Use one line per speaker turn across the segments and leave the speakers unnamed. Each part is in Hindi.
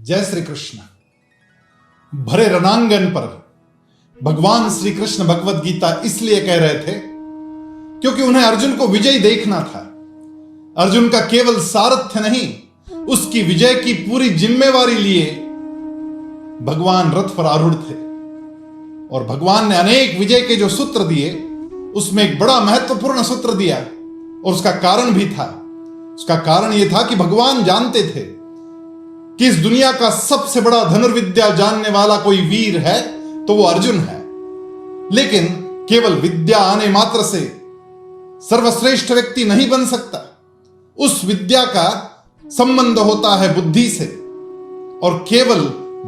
जय श्री कृष्ण। भरे रणांगन पर भगवान श्री कृष्ण भगवत गीता इसलिए कह रहे थे क्योंकि उन्हें अर्जुन को विजयी देखना था। अर्जुन का केवल सारथ्य नहीं, उसकी विजय की पूरी जिम्मेवारी लिए भगवान रथ पर आरूढ़ थे। और भगवान ने अनेक विजय के जो सूत्र दिए, उसमें एक बड़ा महत्वपूर्ण सूत्र दिया और उसका कारण भी था। उसका कारण यह था कि भगवान जानते थे कि इस दुनिया का सबसे बड़ा धनुर्विद्या जानने वाला कोई वीर है तो वो अर्जुन है। लेकिन केवल विद्या आने मात्र से सर्वश्रेष्ठ व्यक्ति नहीं बन सकता। उस विद्या का संबंध होता है बुद्धि से, और केवल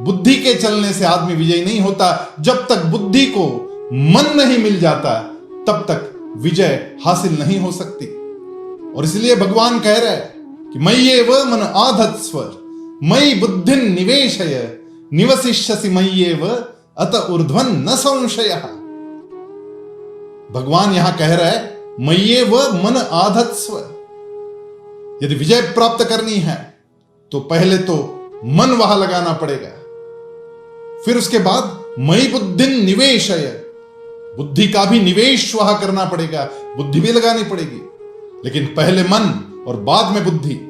बुद्धि के चलने से आदमी विजयी नहीं होता। जब तक बुद्धि को मन नहीं मिल जाता तब तक विजय हासिल नहीं हो सकती। और इसलिए भगवान कह रहे हैं कि मय्येव मन आधत्स्व मयि बुद्धिं निवेशय निवसिष्यसि मय्येव अत ऊर्ध्वं न संशयः। भगवान यहां कह रहे हैं मय्येव मन आधत्स्व। यदि विजय प्राप्त करनी है तो पहले तो मन वहां लगाना पड़ेगा, फिर उसके बाद मयि बुद्धिं निवेशय, बुद्धि का भी निवेश वहां करना पड़ेगा, बुद्धि भी लगानी पड़ेगी। लेकिन पहले मन और बाद में बुद्धि।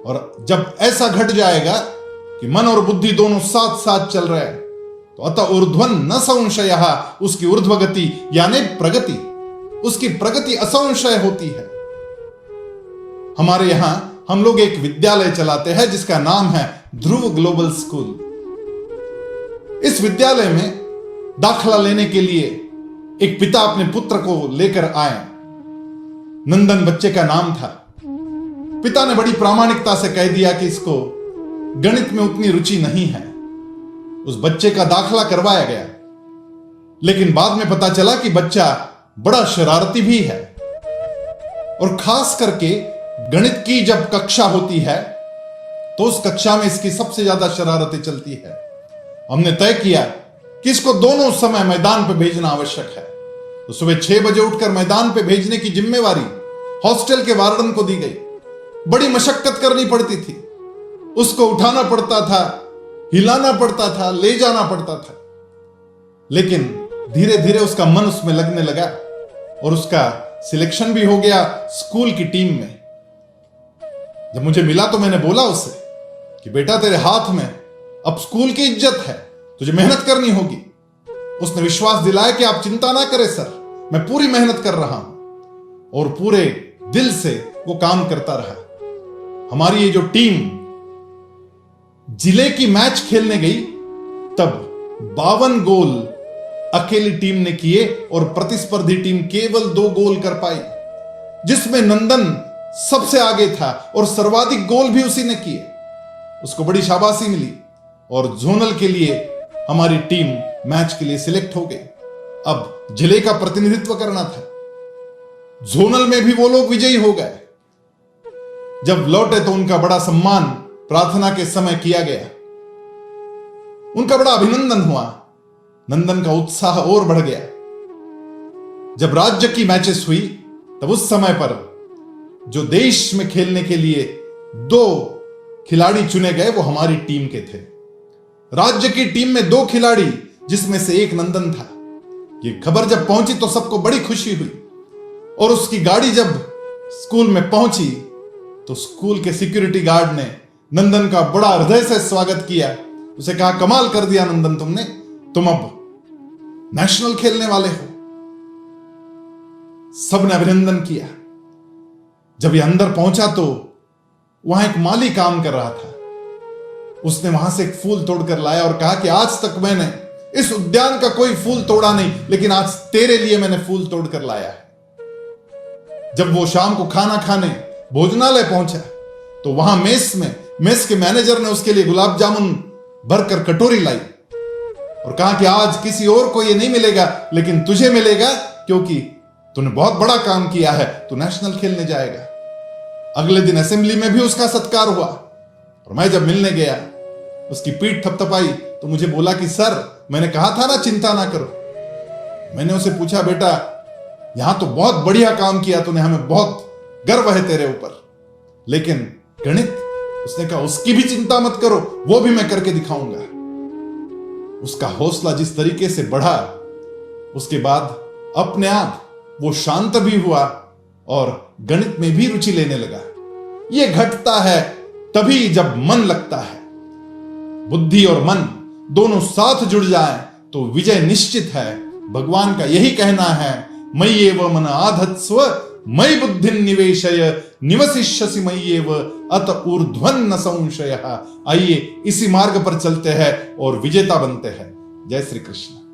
और जब ऐसा घट जाएगा कि मन और बुद्धि दोनों साथ साथ चल रहे हैं तो अतः ऊर्ध्वं न संशयः, उसकी ऊर्ध्व गति यानी प्रगति, उसकी प्रगति असंशय होती है। हमारे यहां हम लोग एक विद्यालय चलाते हैं जिसका नाम है ध्रुव ग्लोबल स्कूल। इस विद्यालय में दाखला लेने के लिए एक पिता अपने पुत्र को लेकर आए। नंदन बच्चे का नाम था। पिता ने बड़ी प्रामाणिकता से कह दिया कि इसको गणित में उतनी रुचि नहीं है। उस बच्चे का दाखला करवाया गया, लेकिन बाद में पता चला कि बच्चा बड़ा शरारती भी है। और खास करके गणित की जब कक्षा होती है तो उस कक्षा में इसकी सबसे ज्यादा शरारतें चलती है। हमने तय किया कि इसको दोनों समय मैदान पर भेजना आवश्यक है। तो सुबह 6 बजे उठकर मैदान पे भेजने की जिम्मेवारी हॉस्टल के वार्डन को दी गई। बड़ी मशक्कत करनी पड़ती थी, उसको उठाना पड़ता था, हिलाना पड़ता था, ले जाना पड़ता था। लेकिन धीरे धीरे उसका मन उसमें लगने लगा और उसका सिलेक्शन भी हो गया स्कूल की टीम में। जब मुझे मिला तो मैंने बोला उससे कि बेटा तेरे हाथ में अब स्कूल की इज्जत है, तुझे मेहनत करनी होगी। उसने विश्वास दिलाया कि आप चिंता ना करें सर, मैं पूरी मेहनत कर रहा हूं। और पूरे दिल से वो काम करता रहा। हमारी ये जो टीम जिले की मैच खेलने गई तब 52 गोल अकेली टीम ने किए और प्रतिस्पर्धी टीम केवल 2 गोल कर पाई, जिसमें नंदन सबसे आगे था और सर्वाधिक गोल भी उसी ने किए। उसको बड़ी शाबाशी मिली और जोनल के लिए हमारी टीम मैच के लिए सिलेक्ट हो गई। अब जिले का प्रतिनिधित्व करना था। जोनल में भी वो लोग विजयी हो गए। जब लौटे तो उनका बड़ा सम्मान प्रार्थना के समय किया गया। उनका बड़ा अभिनंदन हुआ। नंदन का उत्साह और बढ़ गया। जब राज्य की मैचेस हुई तब उस समय पर जो देश में खेलने के लिए 2 खिलाड़ी चुने गए वो हमारी टीम के थे। राज्य की टीम में 2 खिलाड़ी, जिसमें से एक नंदन था। ये खबर जब पहुंची तो सबको बड़ी खुशी हुई। और उसकी गाड़ी जब स्कूल में पहुंची तो स्कूल के सिक्योरिटी गार्ड ने नंदन का बड़ा हृदय से स्वागत किया। उसे कहा कमाल कर दिया नंदन तुमने, तुम अब नेशनल खेलने वाले हो। सबने अभिनंदन किया। जब ये अंदर पहुंचा तो वहां एक माली काम कर रहा था। उसने वहां से एक फूल तोड़कर लाया और कहा कि आज तक मैंने इस उद्यान का कोई फूल तोड़ा नहीं, लेकिन आज तेरे लिए मैंने फूल तोड़कर लाया है। जब वो शाम को खाना खाने भोजनालय पहुंचा तो वहां मेस के मैनेजर ने उसके लिए गुलाब जामुन भरकर कटोरी लाई और कहा कि आज किसी और को ये नहीं मिलेगा, लेकिन तुझे मिलेगा क्योंकि तूने बहुत बड़ा काम किया है, तू नेशनल खेलने जाएगा। अगले दिन असेंबली में भी उसका सत्कार हुआ और मैं जब मिलने गया उसकी पीठ थपथपाई तो मुझे बोला कि सर मैंने कहा था ना चिंता ना करो। मैंने उसे पूछा बेटा यहां तो बहुत बढ़िया काम किया तूने, हमें बहुत गर्व है तेरे ऊपर, लेकिन गणित उसने कहा उसकी भी चिंता मत करो, वो भी मैं करके दिखाऊंगा। उसका हौसला जिस तरीके से बढ़ा, उसके बाद अपने आप वो शांत भी हुआ और गणित में भी रुचि लेने लगा। यह घटता है तभी जब मन लगता है। बुद्धि और मन दोनों साथ जुड़ जाएं तो विजय निश्चित है। भगवान का यही कहना है, मय्येव मन आधत्स्व मयि बुद्धि निवेशय निवसिष्यसि मय्येव अत ऊर्ध्वं न संशयः। आइए इसी मार्ग पर चलते हैं और विजेता बनते हैं। जय श्री कृष्ण।